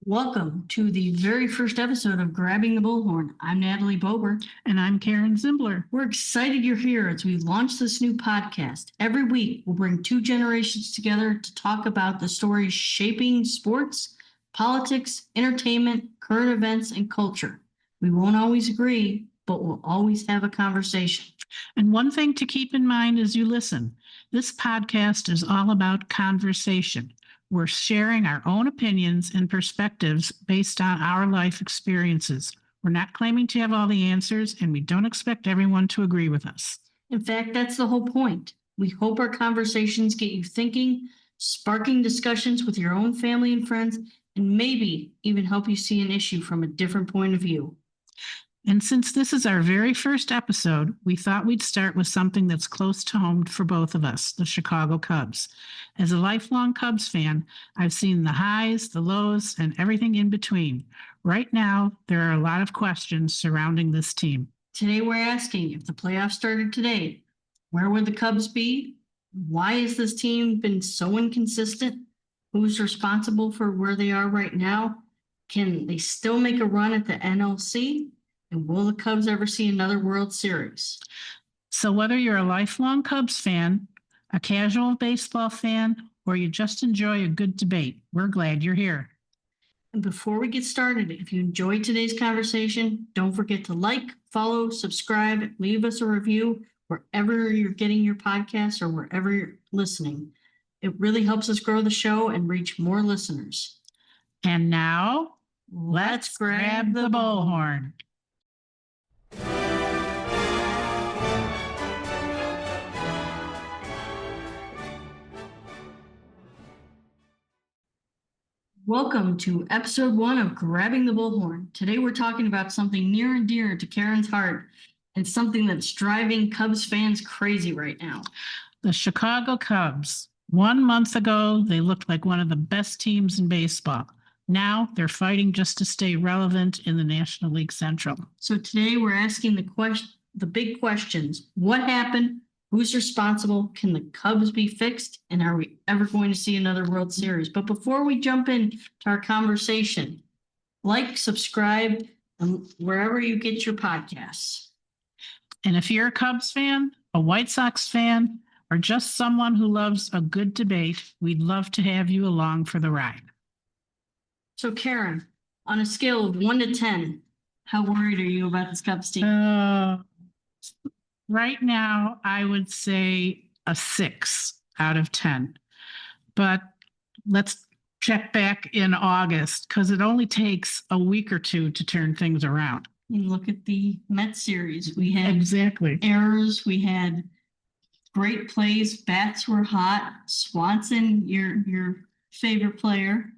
Welcome to the very first episode of Grabbing the Bullhorn. I'm Natalie Bober. And I'm Karen Zimbler. We're excited you're here as we launch this new podcast. Every week, we'll bring two generations together to talk about the stories shaping sports, politics, entertainment, current events, and culture. We won't always agree, but we'll always have a conversation. And one thing to keep in mind as you listen, this podcast is all about conversation. We're sharing our own opinions and perspectives based on our life experiences. We're not claiming to have all the answers, and we don't expect everyone to agree with us. In fact, that's the whole point. We hope our conversations get you thinking, sparking discussions with your own family and friends, and maybe even help you see an issue from a different point of view. And since this is our very first episode, we thought we'd start with something that's close to home for both of us, the Chicago Cubs. As a lifelong Cubs fan, I've seen the highs, the lows, and everything in between. Right now, there are a lot of questions surrounding this team. Today, we're asking if the playoffs started today, where would the Cubs be? Why has this team been so inconsistent? Who's responsible for where they are right now? Can they still make a run at the NLC? And will the Cubs ever see another World Series? So whether you're a lifelong Cubs fan, a casual baseball fan, or you just enjoy a good debate, we're glad you're here. And before we get started, if you enjoyed today's conversation, don't forget to like, follow, subscribe, leave us a review wherever you're getting your podcasts or wherever you're listening. It really helps us grow the show and reach more listeners. And now, let's grab the bullhorn. Welcome to episode 1 of Grabbing the Bullhorn. Today we're talking about something near and dear to Karen's heart and something that's driving Cubs fans crazy right now. The Chicago Cubs. 1 month ago, they looked like one of the best teams in baseball. Now they're fighting just to stay relevant in the National League Central. So today we're asking the big questions. What happened? Who's responsible? Can the Cubs be fixed? And are we ever going to see another World Series? But before we jump into our conversation, like, subscribe, and wherever you get your podcasts. And if you're a Cubs fan, a White Sox fan, or just someone who loves a good debate, we'd love to have you along for the ride. So Karen, on a scale of 1 to 10, how worried are you about this Cubs team? Right now, I would say a 6 out of 10. But let's check back in August because it only takes a week or two to turn things around. You look at the Mets series. We had exactly errors. We had great plays. Bats were hot. Swanson, your favorite player.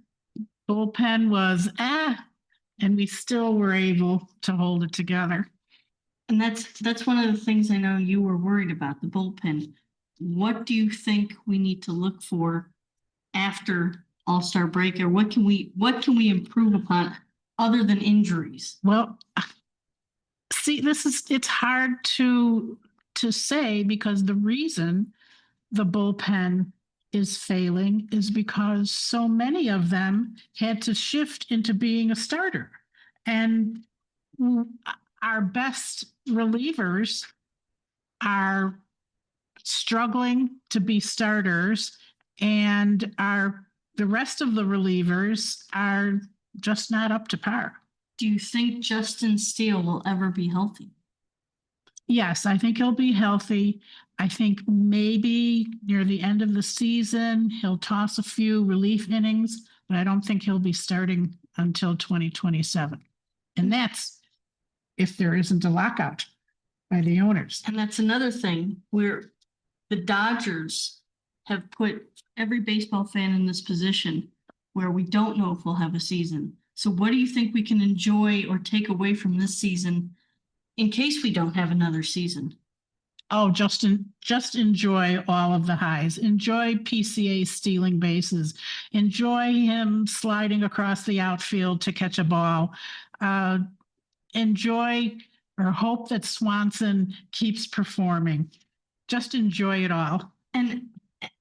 Bullpen was and we still were able to hold it together. And that's one of the things I know you were worried about, the bullpen. What do you think we need to look for after All-Star break, or what can we improve upon other than injuries? Well, see, it's hard to say because the reason the bullpen is failing is because so many of them had to shift into being a starter. And our best relievers are struggling to be starters, and the rest of the relievers are just not up to par. Do you think Justin Steele will ever be healthy? Yes, I think he'll be healthy. I think maybe near the end of the season, he'll toss a few relief innings, but I don't think he'll be starting until 2027. And that's if there isn't a lockout by the owners. And that's another thing where the Dodgers have put every baseball fan in this position where we don't know if we'll have a season. So what do you think we can enjoy or take away from this season in case we don't have another season? Oh, just enjoy all of the highs. Enjoy PCA stealing bases. Enjoy him sliding across the outfield to catch a ball. Enjoy or hope that Swanson keeps performing. Just enjoy it all. And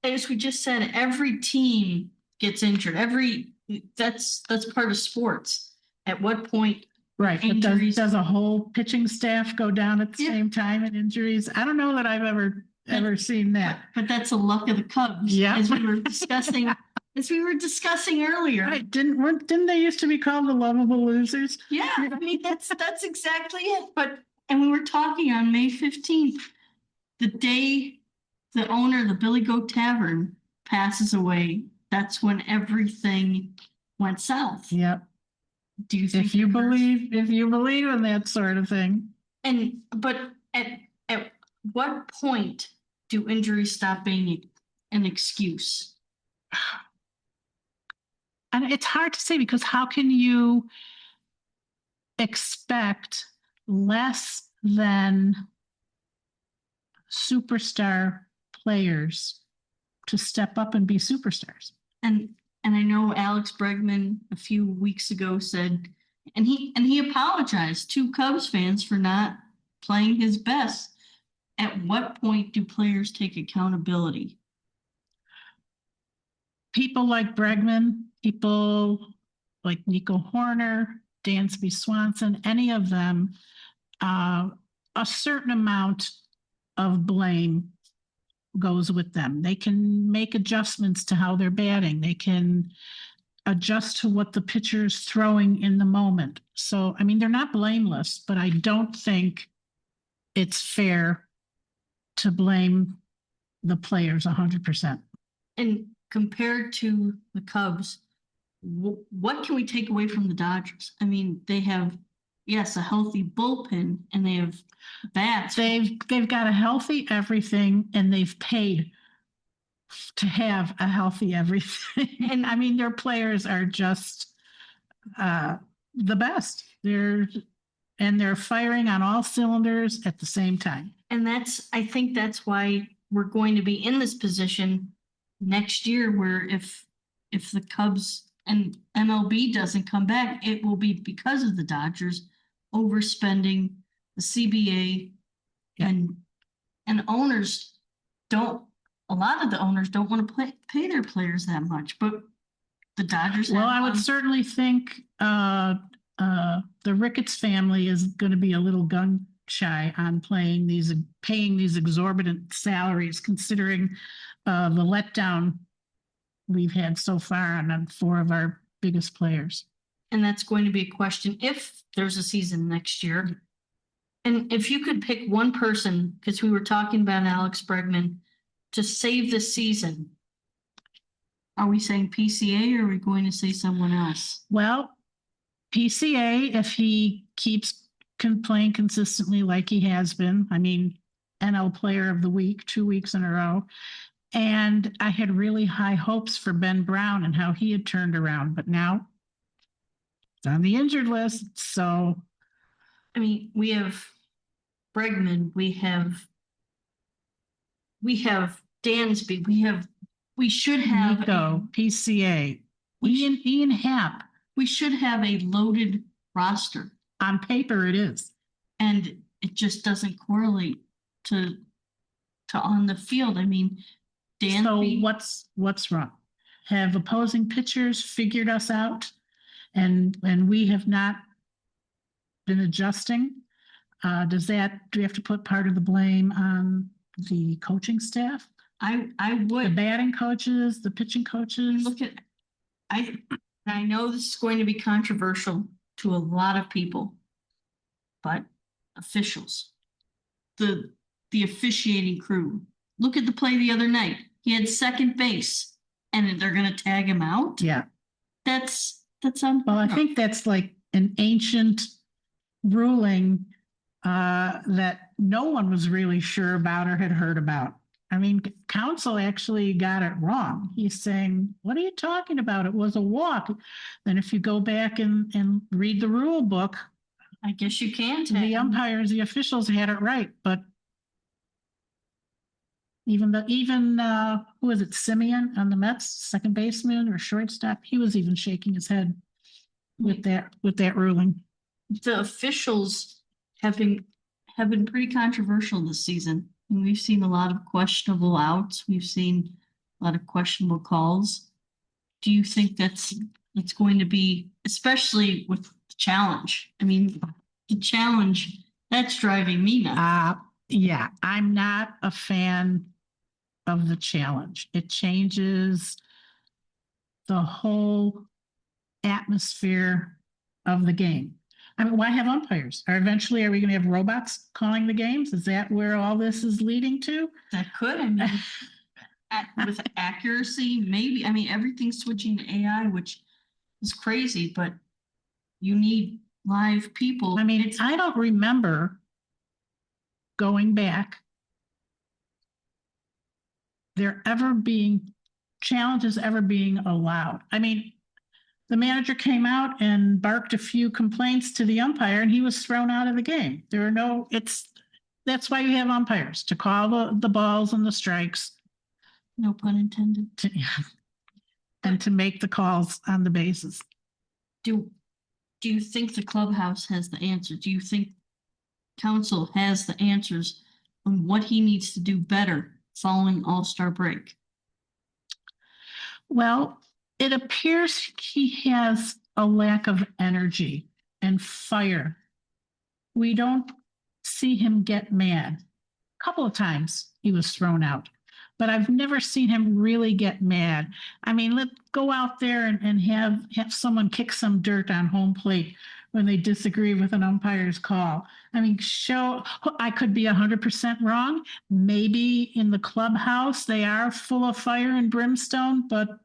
as we just said, every team gets injured. Every that's part of sports. At what point, Right, but Injuries. does a whole pitching staff go down at the Yeah. same time in injuries? I don't know that I've ever seen that. but that's the luck of the Cubs. Yeah. As we were discussing, earlier. Right, didn't they used to be called the lovable losers? Yeah, I mean, that's exactly it. And we were talking on May 15th, the day the owner of the Billy Goat Tavern passes away, that's when everything went south. Yep. Do you think If you believe in that sort of thing. but at what point do injuries stop being an excuse? And it's hard to say, because how can you expect less than superstar players to step up and be superstars? And I know Alex Bregman a few weeks ago said, and he apologized to Cubs fans for not playing his best. At what point do players take accountability? People like Bregman, people like Nico Horner, Dansby Swanson, any of them, a certain amount of blame goes with them. They can make adjustments to how they're batting. They can adjust to what the pitcher's throwing in the moment. So, I mean, they're not blameless, but I don't think it's fair to blame the players 100%. And compared to the Cubs, what can we take away from the Dodgers? I mean, they have, yes, a healthy bullpen, and they have bats. They've got a healthy everything, and they've paid to have a healthy everything. And I mean, their players are just the best. They're firing on all cylinders at the same time. And I think that's why we're going to be in this position next year, where if the Cubs and MLB doesn't come back, it will be because of the Dodgers overspending, the CBA, Yeah. and owners don't. A lot of the owners don't want to pay their players that much, but the Dodgers. Well, I would certainly think the Ricketts family is going to be a little gun shy on paying these exorbitant salaries, considering the letdown we've had so far on 4 of our biggest players. And that's going to be a question if there's a season next year. And if you could pick one person, because we were talking about Alex Bregman, to save the season, are we saying PCA, or are we going to say someone else? Well, PCA, if he keeps playing consistently like he has been. I mean, NL Player of the Week 2 weeks in a row. And I had really high hopes for Ben Brown and how he had turned around, but now it's on the injured list. So, I mean, we have Bregman, we have Dansby, we should have Nico, PCA, Ian Happ. We should have a loaded roster. On paper, it is. And it just doesn't correlate to on the field. I mean, Dansby. So what's wrong? Have opposing pitchers figured us out, and we have not been adjusting? Do we have to put part of the blame on the coaching staff? I would. The batting coaches, the pitching coaches. I know this is going to be controversial to a lot of people, but officials, the officiating crew. Look at the play the other night. He had second base, and they're going to tag him out. Yeah, that's unfair. Well, I think that's like an ancient ruling that no one was really sure about or had heard about. I mean, counsel actually got it wrong. He's saying, what are you talking about? It was a walk. Then if you go back and read the rule book, I guess you can. The umpires, the officials had it right, but even who is it, Simeon on the Mets, second baseman or shortstop, he was even shaking his head with that ruling. The officials have been pretty controversial this season. And we've seen a lot of questionable outs. We've seen a lot of questionable calls. Do you think that's it's going to be, especially with the challenge. I mean, the challenge, that's driving me nuts. Yeah, I'm not a fan of the challenge. It changes the whole atmosphere of the game. I mean, why have umpires? Are we going to have robots calling the games? Is that where all this is leading to? That could, I mean, with accuracy, maybe. I mean, everything's switching to AI, which is crazy, but you need live people. I mean, I don't remember going back there ever being challenges ever being allowed. I mean, the manager came out and barked a few complaints to the umpire and he was thrown out of the game. That's why you have umpires, to call the balls and the strikes. No pun intended. And to make the calls on the bases. Do you think the clubhouse has the answer? Do you think council has the answers on what he needs to do better following All-Star break? Well, it appears he has a lack of energy and fire. We don't see him get mad. A couple of times he was thrown out, but I've never seen him really get mad. I mean, let's go out there and have someone kick some dirt on home plate when they disagree with an umpire's call. I mean, I could be 100% wrong. Maybe in the clubhouse they are full of fire and brimstone, but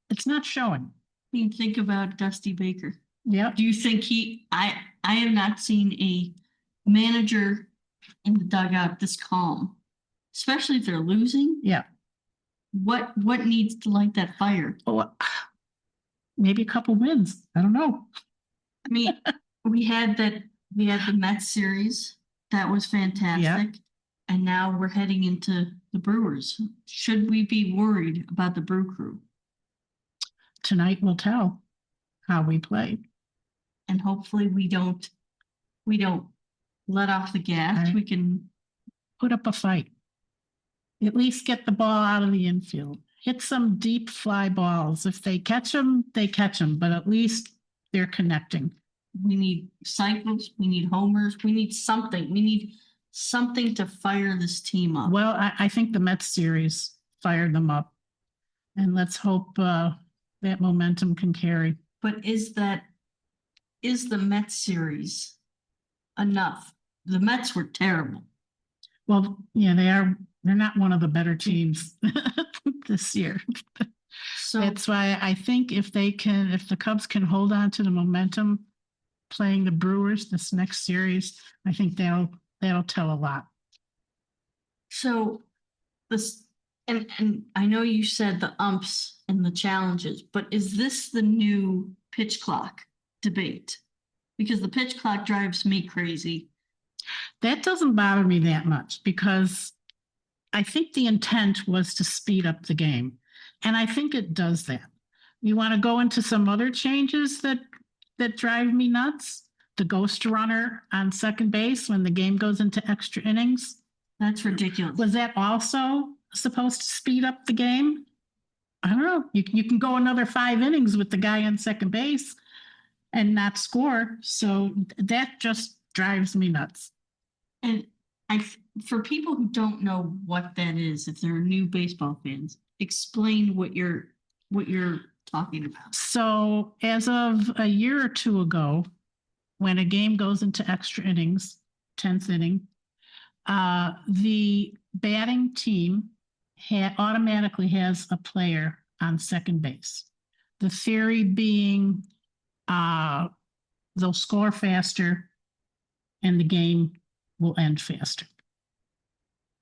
it's not showing. I mean, think about Dusty Baker. Yeah. Do you think I have not seen a manager in the dugout this calm, especially if they're losing. Yeah. What needs to light that fire? Oh, maybe a couple wins. I don't know. I mean, we had the Mets series. That was fantastic. Yeah. And now we're heading into the Brewers. Should we be worried about the Brew Crew? Tonight will tell how we play. And hopefully we don't let off the gas. Right. We can put up a fight. At least get the ball out of the infield. Hit some deep fly balls. If they catch them, they catch them, but at least they're connecting. We need cycles. We need homers. We need something. We need something to fire this team up. Well, I think the Mets series fired them up. And let's hope that momentum can carry. But is the Mets series enough? The Mets were terrible. Well, yeah, they're not one of the better teams this year. So that's why I think if the Cubs can hold on to the momentum playing the Brewers this next series, I think that'll tell a lot. So and I know you said the umps and the challenges, but is this the new pitch clock debate? Because the pitch clock drives me crazy. That doesn't bother me that much because I think the intent was to speed up the game. And I think it does that. You want to go into some other changes that drive me nuts? The ghost runner on second base when the game goes into extra innings. That's ridiculous. Was that also supposed to speed up the game? I don't know. You can go another 5 innings with the guy on second base and not score. So that just drives me nuts. And for people who don't know what that is, if they're new baseball fans, explain what you're talking about. So as of a year or two ago, when a game goes into extra innings, 10th inning, the batting team automatically has a player on second base. The theory being they'll score faster and the game will end faster.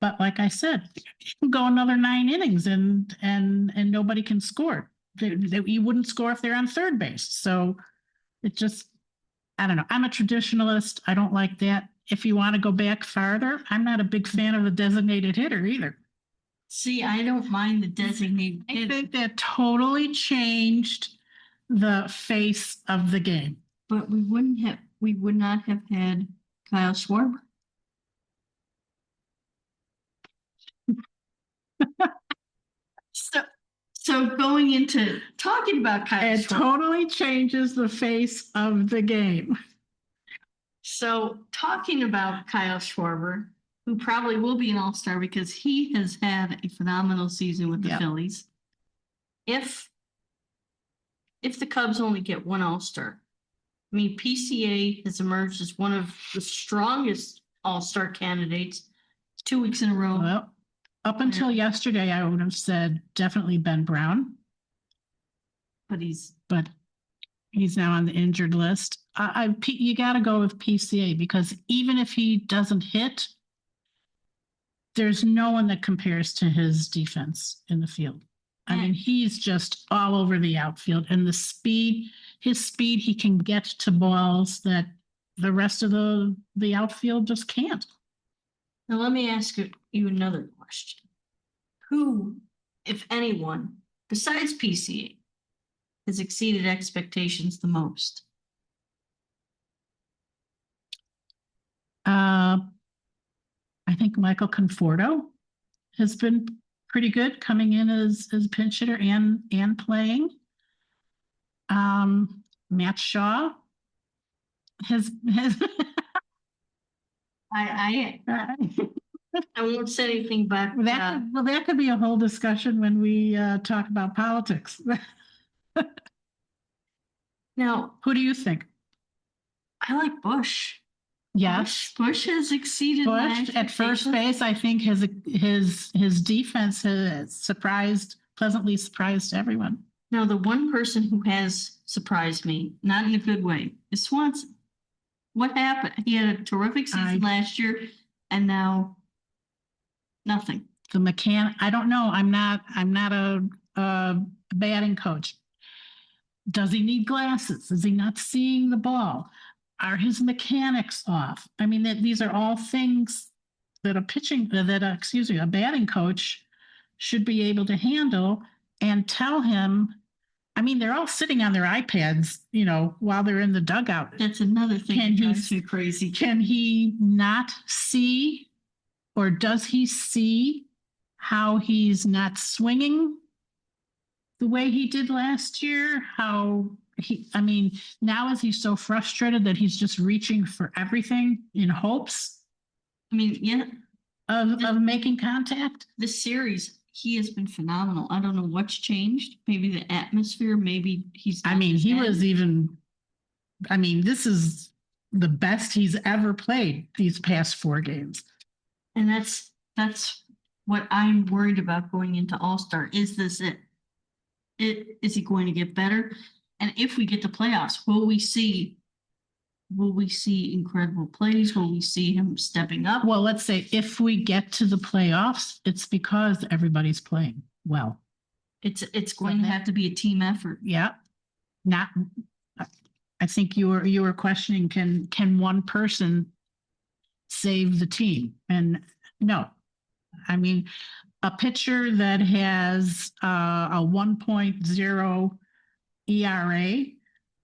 But like I said, you can go another 9 innings and nobody can score. You wouldn't score if they're on third base. So it just, I don't know. I'm a traditionalist. I don't like that. If you want to go back farther, I'm not a big fan of the designated hitter either. See, I don't mind the designated hitter. I think that totally changed the face of the game. But we would not have had Kyle Schwarber. So going into talking about Kyle It Schwarber. totally changes the face of the game. So talking about Kyle Schwarber, who probably will be an all-star because he has had a phenomenal season with the Yep. Phillies. If the Cubs only get one all-star, I mean, PCA has emerged as one of the strongest all-star candidates 2 weeks in a row. Well, up until yesterday, I would have said definitely Ben Brown, But he's now on the injured list. You got to go with PCA because even if he doesn't hit, there's no one that compares to his defense in the field. I mean, he's just all over the outfield, and his speed, he can get to balls that the rest of the outfield just can't. Now let me ask you another question. Who, if anyone, besides PCA, has exceeded expectations the most? I think Michael Conforto has been pretty good coming in as pinch hitter and playing. Matt Shaw has I won't say anything back. that could be a whole discussion when we talk about politics. Now, who do you think? I like Bush. Yes, Bush has exceeded Bush at first base. I think his defense has pleasantly surprised everyone. Now, the one person who has surprised me, not in a good way, is Swanson. What happened? He had a terrific season last year, and now nothing. I don't know. I'm not a batting coach. Does he need glasses? Is he not seeing the ball? Are his mechanics off? I mean, these are all things that a batting coach should be able to handle and tell him. I mean, they're all sitting on their iPads, while they're in the dugout. That's another thing that drives me crazy. Can he not see, or does he see how he's not swinging the way he did last year? Now is he so frustrated that he's just reaching for everything in hopes? I mean, yeah. Of making contact? This series, he has been phenomenal. I don't know what's changed. Maybe the atmosphere, maybe he's. This is the best he's ever played these past 4 games. And that's what I'm worried about going into All-Star. Is this it? Is he going to get better? And if we get to playoffs, will we see incredible plays? Will we see him stepping up? Well, let's say if we get to the playoffs, it's because everybody's playing well. It's going to have to be a team effort. Yeah. I think you were questioning, can one person save the team? And no. I mean, a pitcher that has a 1.0 ERA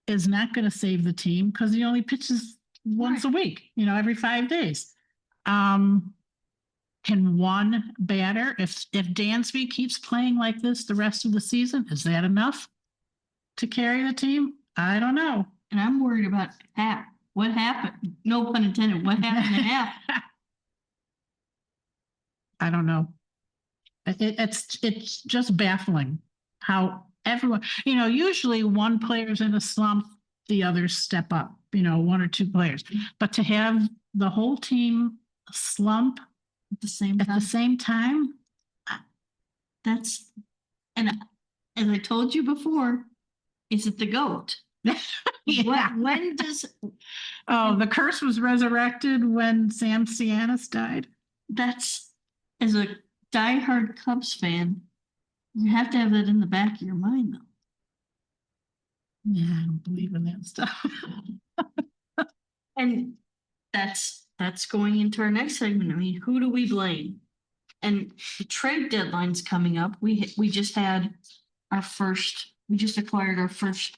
is not going to save the team because he only pitches once a week, every 5 days. Can one batter, if Dansby keeps playing like this the rest of the season, is that enough to carry the team? I don't know. And I'm worried about Hap. What happened? No pun intended. What happened to Hap? I don't know. It's just baffling how everyone, usually one player's in a slump, the others step up, 1 or 2 players. But to have the whole team slump at the same time, and as I told you before, is it the GOAT? Yeah. When does... the curse was resurrected when Sam Cianis died. That's, as a diehard Cubs fan, you have to have that in the back of your mind, though. Yeah, I don't believe in that stuff. And that's going into our next segment. I mean, who do we blame? And the trade deadline's coming up. We just had we just acquired our first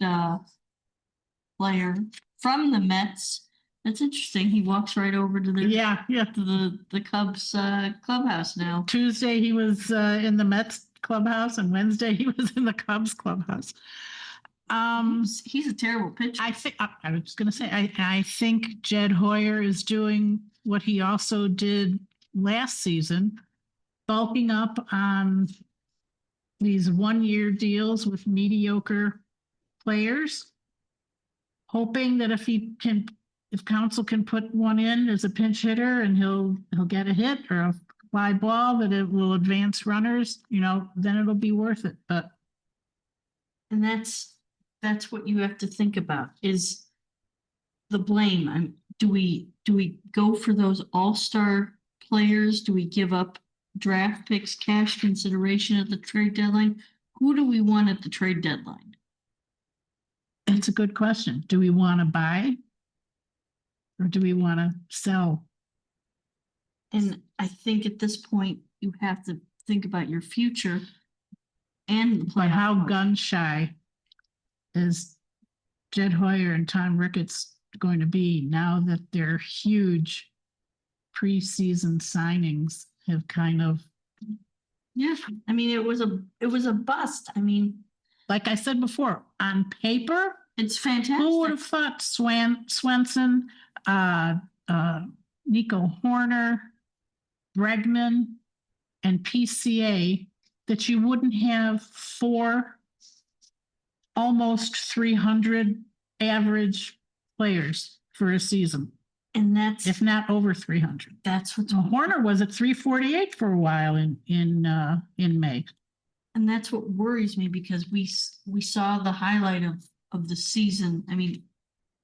player from the Mets. That's interesting. He walks right over to the Cubs clubhouse now. Tuesday he was in the Mets clubhouse, and Wednesday he was in the Cubs clubhouse. He's a terrible pitcher. I was just going to say, I think Jed Hoyer is doing what he also did last season, bulking up on these 1-year deals with mediocre players, hoping that if council can put one in as a pinch hitter and he'll get a hit or a fly ball, that it will advance runners, then it'll be worth it. But And that's what you have to think about is the blame. Do we go for those all-star players? Do we give up draft picks, cash consideration at the trade deadline? Who do we want at the trade deadline? it's a good question. Do we want to buy or do we want to sell? And I think at this point, you have to think about your future and the But playoff how push. gun shy is Jed Hoyer and Tom Ricketts going to be now that their huge preseason signings have kind of, Yeah, I mean, it was a bust. I mean, like I said before, on paper, it's who would fantastic. have thought Swenson, Nico Horner, Bregman, and PCA, that you wouldn't have 4 almost 300 average players for a season, And that's if not over 300. what's Horner was at 348 for a while in May. And that's what worries me because we saw the highlight of the season. I mean,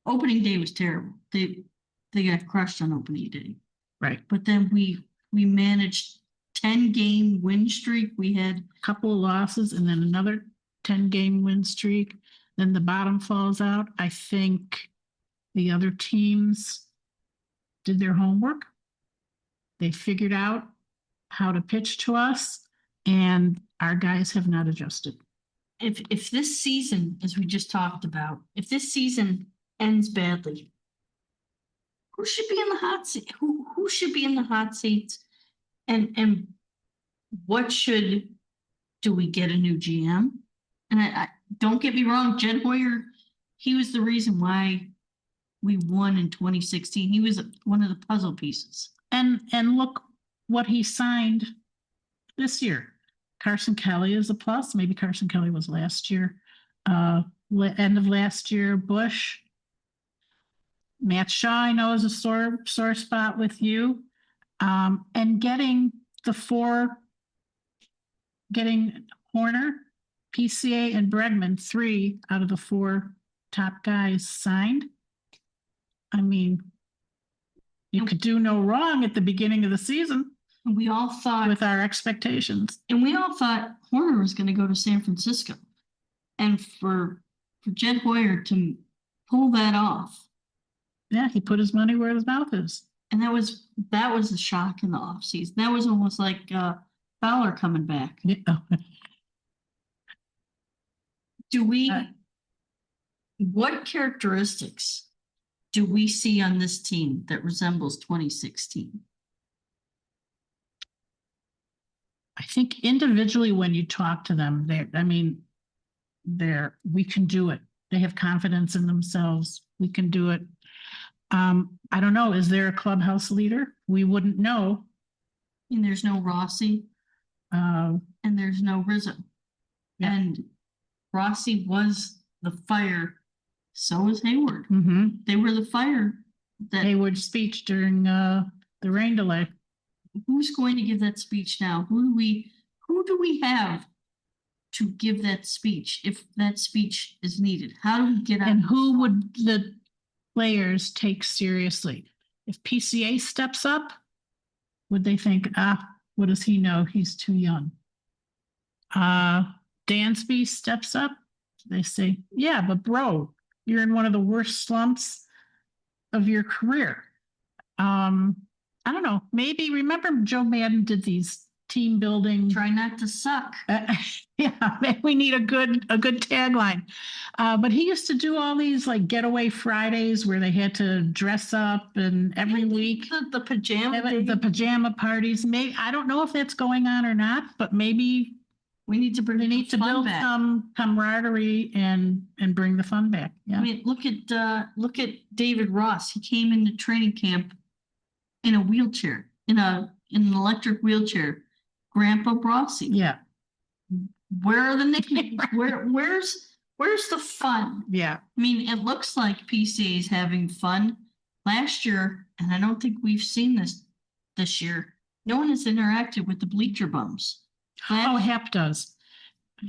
opening day was terrible. They got crushed on opening day. Right. But then we managed 10-game win streak. We had A couple of losses and then another 10-game win streak. Then the bottom falls out. I think the other teams did their homework. They figured out how to pitch to us, and our guys have not adjusted. if this season, as we just talked about, if this season ends badly, who should be in the hot seat? Who should be in the hot seats? And what do we get a new GM? And I don't get me wrong, Jed Hoyer, he was the reason why we won in 2016. He was one of the puzzle pieces. And look what he signed this year. Carson Kelly is a plus. Maybe Carson Kelly was last year. End of last year, Bush. Matt Shaw, I know, is a sore spot with you. And getting Horner, PCA, and Bregman, 3 out of the 4 top guys signed. I mean, you could do no wrong at the beginning of the season And we all thought with our expectations. Horner was going to go to San Francisco. And for Jed Hoyer to pull that off, Yeah, he put his money where his mouth is. and that was a shock in the offseason. That was almost like Fowler coming back. Yeah. What characteristics do we see on this team that resembles 2016? I think individually when you talk to them, we can do it. They have confidence in themselves. We can do it. I don't know. Is there a clubhouse leader? We wouldn't know. And there's no Rossi Uh, and there's no Rizzo. Yeah. And Rossi was the fire. So was Hayward. mhm. They were the fire. Hayward's speech during the rain delay. Who's going to give that speech now? Who do we have to give that speech if that speech is needed? How do we get out? And who would the players take seriously? If PCA steps up, would they think, what does he know? He's too young. Dansby steps up. They say, yeah, but bro, you're in one of the worst slumps of your career. I don't know. Maybe remember Joe Madden did these team building. Try not to suck. Yeah, maybe we need a good tagline. But he used to do all these like getaway Fridays where they had to dress up, and every week The pajama. the pajama parties. Maybe, I don't know if that's going on or not, but maybe We need to bring They the need to fun build back. some camaraderie and bring the fun back. I Yeah. mean, look at David Ross. He came into training camp in a wheelchair, in an electric wheelchair. Grandpa Rossi. Yeah. Where are the nicknames? Where's the fun? Yeah. I mean, it looks like PCA is having fun. Last year, and I don't think we've seen this year, no one has interacted with the bleacher bums. Oh, Hap does.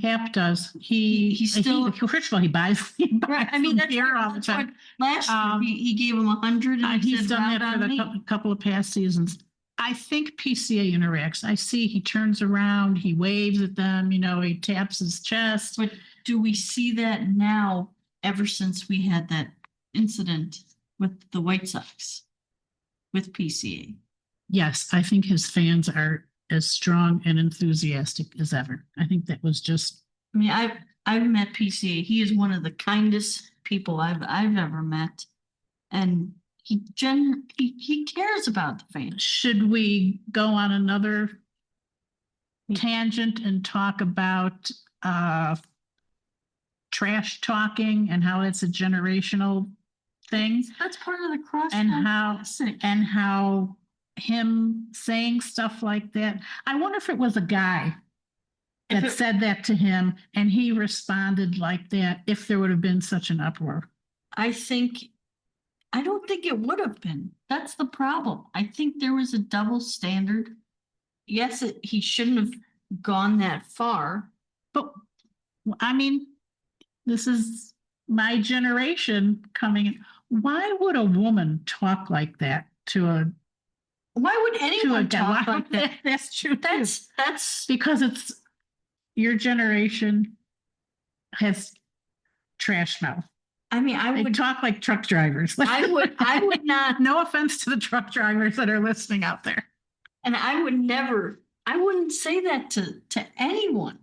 Hap does. He still- first of all, he buys Right, I mean, some beer all the that's time. what last year he gave him 100 and he He's said, done "Round that for on the me." couple of past seasons. I think PCA interacts. I see he turns around, he waves at them, he taps his chest. But do we see that now ever since we had that incident with the White Sox with PCA? Yes, I think his fans are as strong and enthusiastic as ever. I think that was just, I mean, I've met PCA. He is one of the kindest people I've ever met, and he cares about the fans. should we go on another tangent and talk about trash talking and how it's a generational thing? That's part of the cross. And how classic. and how him saying stuff like that. I wonder if it was a guy If that it- said that to him and he responded like that, if there would have been such an uproar. I don't think it would have been. That's the problem. I think there was a double standard. Yes, he shouldn't have gone that far. But I mean, this is my generation coming in. Why would a woman talk like that to a Why would anyone guy? talk like that? That's true. That's Because it's your generation has trash mouth. I mean, They talk like truck drivers. I would not, No offense to the truck drivers that are listening out there. and I wouldn't say that to anyone.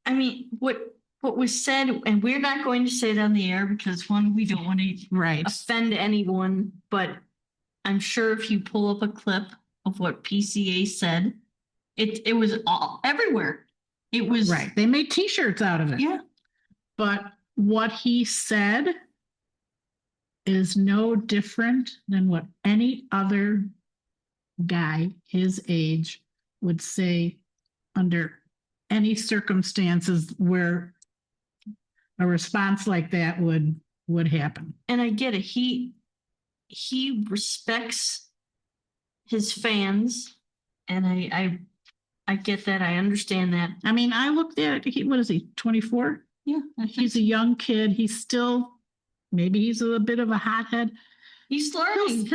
I mean, what was said, and we're not going to say it on the air because one, we don't want to Right. offend anyone, but I'm sure if you pull up a clip of what PCA said, it was all everywhere. It was Right. They made t-shirts out of it. Yeah. But what he said is no different than what any other guy his age would say under any circumstances where a response like that would happen. And I get it. He respects his fans, and I get that. I understand that. I mean, I looked at it. What is he, 24? Yeah, He's a young kid. He's still, maybe he's a bit of a hothead. he's learning,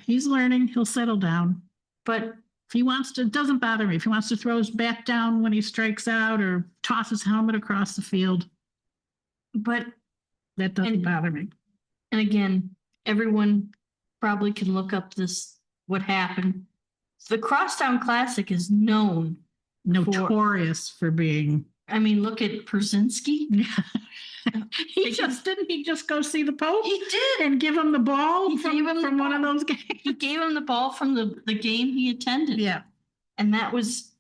He's learning. He'll settle down. but If he wants to, it doesn't bother me. If he wants to throw his bat down when he strikes out or toss his helmet across the field, that doesn't And- bother me. and again, everyone probably can look up what happened. The Crosstown Classic is known. Notorious for being. I mean, look at Przinski. Didn't he just go see the Pope He did. and give him the ball He gave him the from one of ball. those games? He gave him the ball from the game he attended. Yeah. And that was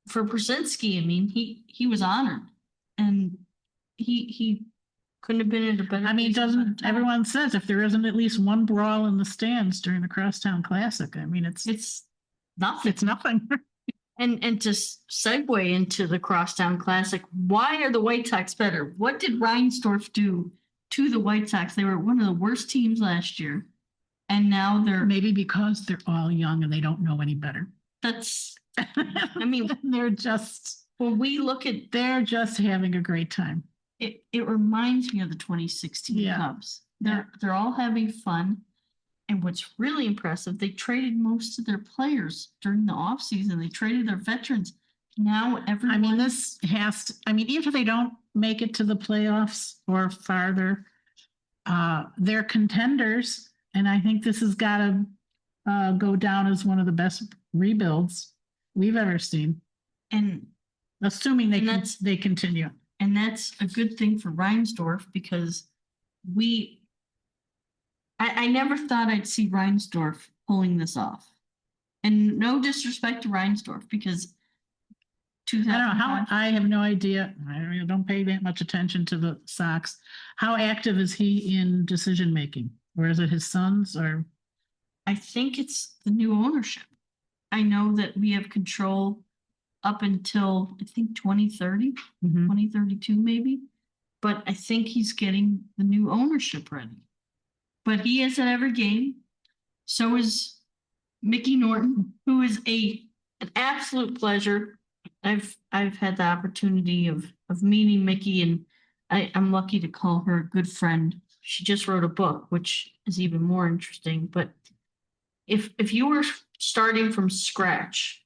for Przinski. I mean, he was honored, and he couldn't have been in a better. I mean, place at doesn't that time. everyone says if there isn't at least one brawl in the stands during the Crosstown Classic, I mean, it's nothing. nothing. And to segue into the Crosstown Classic, why are the White Sox better? What did Reinsdorf do to the White Sox? They were one of the worst teams last year, and now they're. Maybe because they're all young and they don't know any better. That's. I mean, they're just when we look at they're just having a great time. it, it reminds me of the 2016 Yeah. Cubs. They're all having fun. And what's really impressive, they traded most of their players during the offseason. They traded their veterans. Now everyone. I mean, even if they don't make it to the playoffs or farther, they're contenders. And I think this has got to go down as one of the best rebuilds we've ever seen, and assuming And they continue. And that's a good thing for Reinsdorf because I never thought I'd see Reinsdorf pulling this off. And no disrespect to Reinsdorf because I don't know how, 2005. I have no idea. I really don't pay that much attention to the Sox. How active is he in decision making? Or is it his sons or? I think it's the new ownership. I know that we have control up until, I think, 2030, Mhm. 2032 maybe. But I think he's getting the new ownership ready. But he is at every game. So is Mickey Norton, who is an absolute pleasure. I've had the opportunity of meeting Mickey, and I'm lucky to call her a good friend. She just wrote a book, which is even more interesting. But if you were starting from scratch,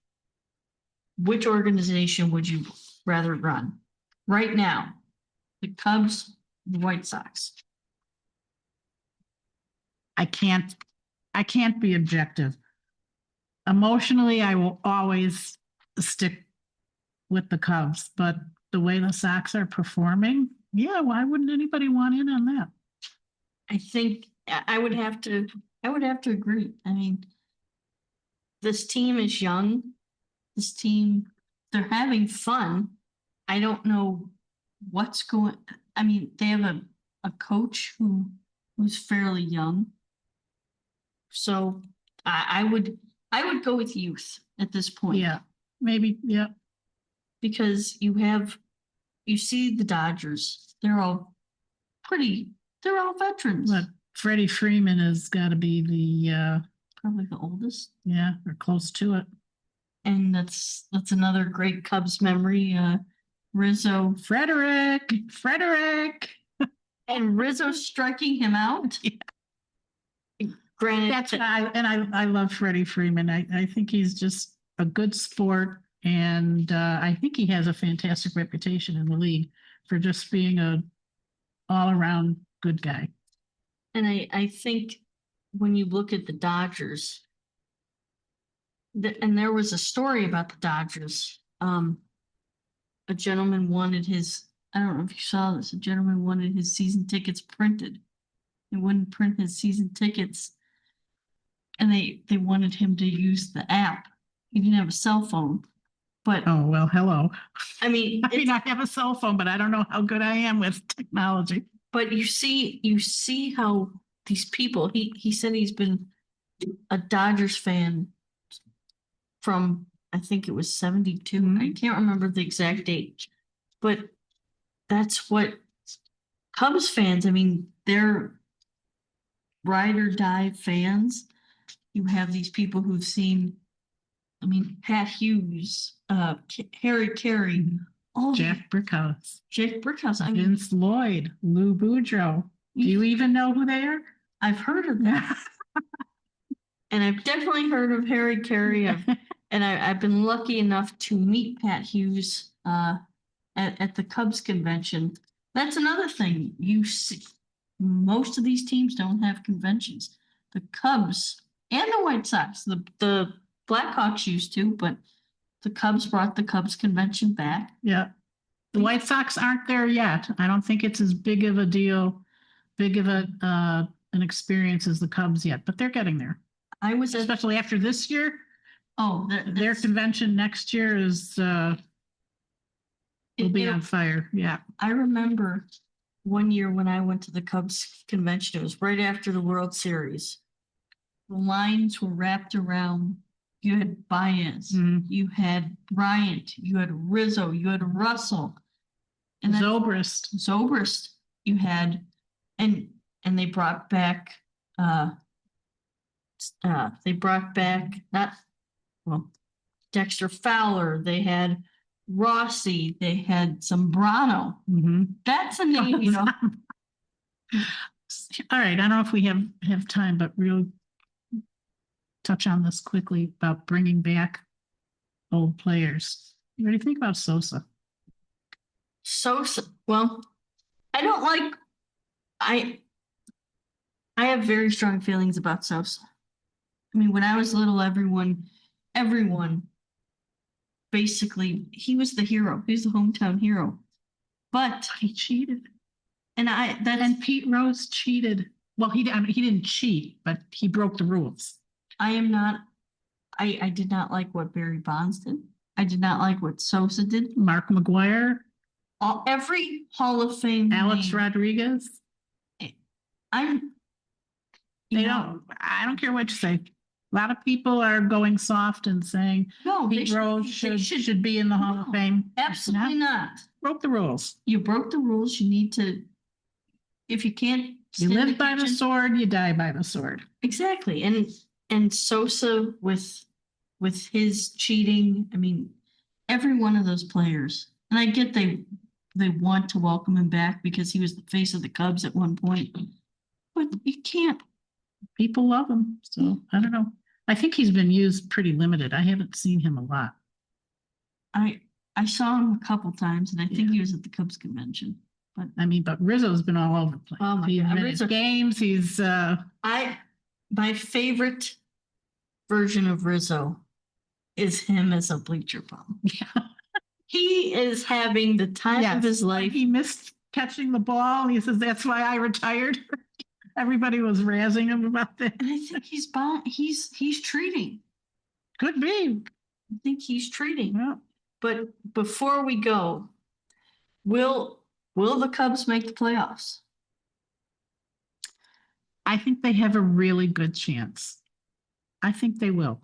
which organization would you rather run right now? The Cubs, the White Sox. I can't be objective. Emotionally, I will always stick with the Cubs, but the way the Sox are performing, yeah, why wouldn't anybody want in on that? I think I would have to agree. I mean, this team is young. This team, they're having fun. I don't know what's going. I mean, they have a coach who's fairly young. So I would go with youth at this point. Yeah, maybe, yeah. Because you see the Dodgers, they're all veterans. But Freddie Freeman has got to be the Probably the oldest. yeah, or close to it. And that's another great Cubs memory. Rizzo Frederick. and Rizzo striking him out. Yeah. Granted, That's why I love Freddie Freeman. I think he's just a good sport, and I think he has a fantastic reputation in the league for just being a all around good guy. and I think when you look at the Dodgers, and there was a story about the Dodgers. A gentleman wanted his, I don't know if you saw this, a gentleman wanted his season tickets printed. They wouldn't print his season tickets. And they wanted him to use the app. He didn't have a cell phone. But Oh, well, hello. I mean, I have a cell phone, but I don't know how good I am with technology. but you see how these people, he said he's been a Dodgers fan from, I think it was 72. I can't remember the exact date, but that's what Cubs fans, I mean, they're ride or die fans. You have these people who've seen, I mean, Pat Hughes, Harry Carey, all Jack Brickhouse, Jake Brickhouse. I mean, Vince Lloyd, Lou Boudreau. Do you even know who they are? I've heard of that. And I've definitely heard of Harry Carey. And I've been lucky enough to meet Pat Hughes at the Cubs convention. That's another thing. You see, most of these teams don't have conventions. The Cubs and the White Sox, the Blackhawks used to, but the Cubs brought the Cubs convention back. Yeah. The White Sox aren't there yet. I don't think it's as big of a deal, big of an experience as the Cubs yet, but they're getting there. I was especially after this year. Oh, their convention next year is will be on fire. Yeah. I remember one year when I went to the Cubs convention, it was right after the World Series. The lines were wrapped around. You had Baez, you had Bryant, you had Rizzo, you had Russell, and Zobrist. You had, and they brought back. Dexter Fowler. They had Rossi. They had Zambrano. That's a name, you know. All right. I don't know if we have time, but real touch on this quickly about bringing back old players. What do you think about Sosa? Well, I don't like. I have very strong feelings about Sosa. I mean, when I was little, everyone, basically, he was the hero. He was the hometown hero. But he cheated, and Pete Rose cheated. Well, he didn't cheat, but he broke the rules. I am not. I did not like what Barry Bonds did. I did not like what Sosa did. Mark McGuire, Every Hall of Fame. Alex name, Rodriguez. I'm. you They know, don't, I don't care what you say. A lot of people are going soft and saying No, they Pete Rose should be in the Hall of No, Fame. absolutely not. Broke the rules. You broke the rules. You need to, if you can't. You stand live by the kitchen- sword, you die by the sword. Exactly. And Sosa with his cheating, I mean, every one of those players, and I get they want to welcome him back because he was the face of the Cubs at one point. But you can't. People love him. So I don't know. I think he's been used pretty limited. I haven't seen him a lot. I saw him a couple times and I think he was at the Cubs convention. I mean, but Rizzo's been all over the place. Oh my He's God, been Rizzo- at games. He's My favorite version of Rizzo is him as a bleacher bum. yeah. He is having the time of his life. He missed catching the ball. He says, that's why I retired. Everybody was razzing him about that. And I think he's treating. Could be. I think he's treating. Well, But before we go, will the Cubs make the playoffs? I think they have a really good chance. I think they will.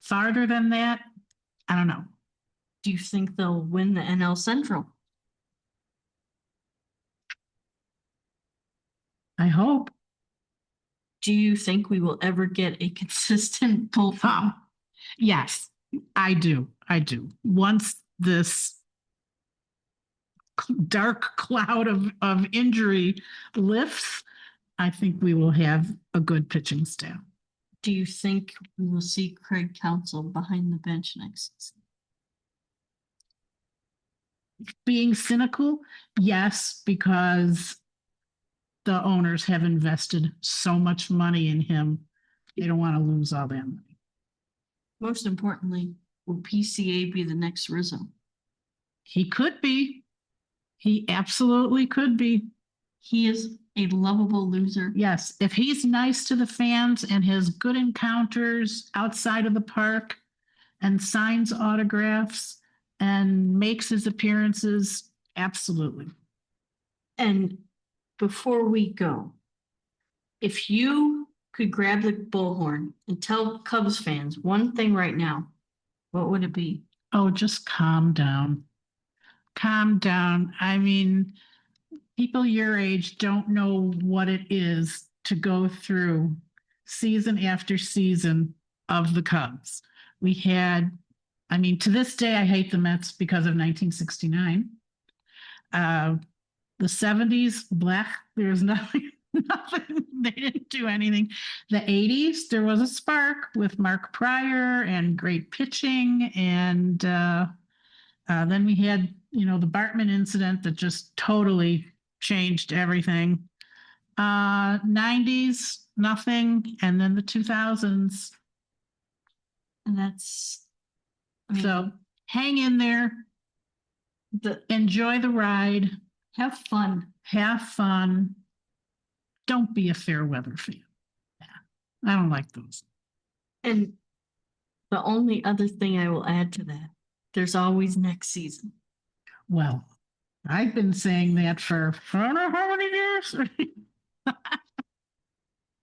Farther than that, I don't know. Do you think they'll win the NL Central? I hope. Do you think we will ever get a consistent bullpen? Oh, yes, I do. I do. Once this dark cloud of injury lifts, I think we will have a good pitching staff. Do you think we will see Craig Counsell behind the bench next season? Being cynical, yes, because the owners have invested so much money in him. They don't want to lose all that money. Most importantly, will PCA be the next Rizzo? He could be. He absolutely could be. He is a lovable loser. Yes, if he's nice to the fans and has good encounters outside of the park and signs autographs and makes his appearances, absolutely. And before we go, if you could grab the bullhorn and tell Cubs fans one thing right now, what would it be? Oh, just calm down. Calm down. I mean, people your age don't know what it is to go through season after season of the Cubs. We had, I mean, to this day, I hate the Mets because of 1969. The 70s, black, there was nothing, they didn't do anything. The 80s, there was a spark with Mark Pryor and great pitching. And then we had, the Bartman incident that just totally changed everything. 90s, nothing. And then the 2000s. And that's, So hang in there. Enjoy the ride. Have fun. Have fun. Don't be a fair weather fan. Yeah, I don't like those. And the only other thing I will add to that, there's always next season. Well, I've been saying that for I don't know how many years.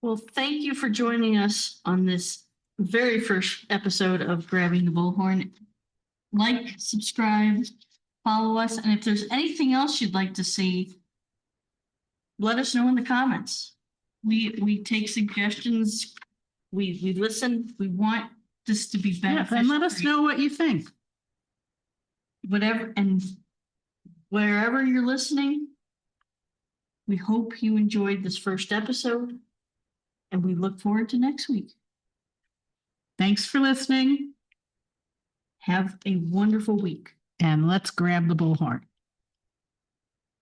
Well, thank you for joining us on this very first episode of Grabbing the Bullhorn. Like, subscribe, follow us, and if there's anything else you'd like to see, let us know in the comments. We take suggestions, we listen, we want this to be Yeah, beneficial. and let us know what you think. Whatever, and wherever you're listening, we hope you enjoyed this first episode, and we look forward to next week. Thanks for listening, Have a wonderful week. and let's grab the bullhorn.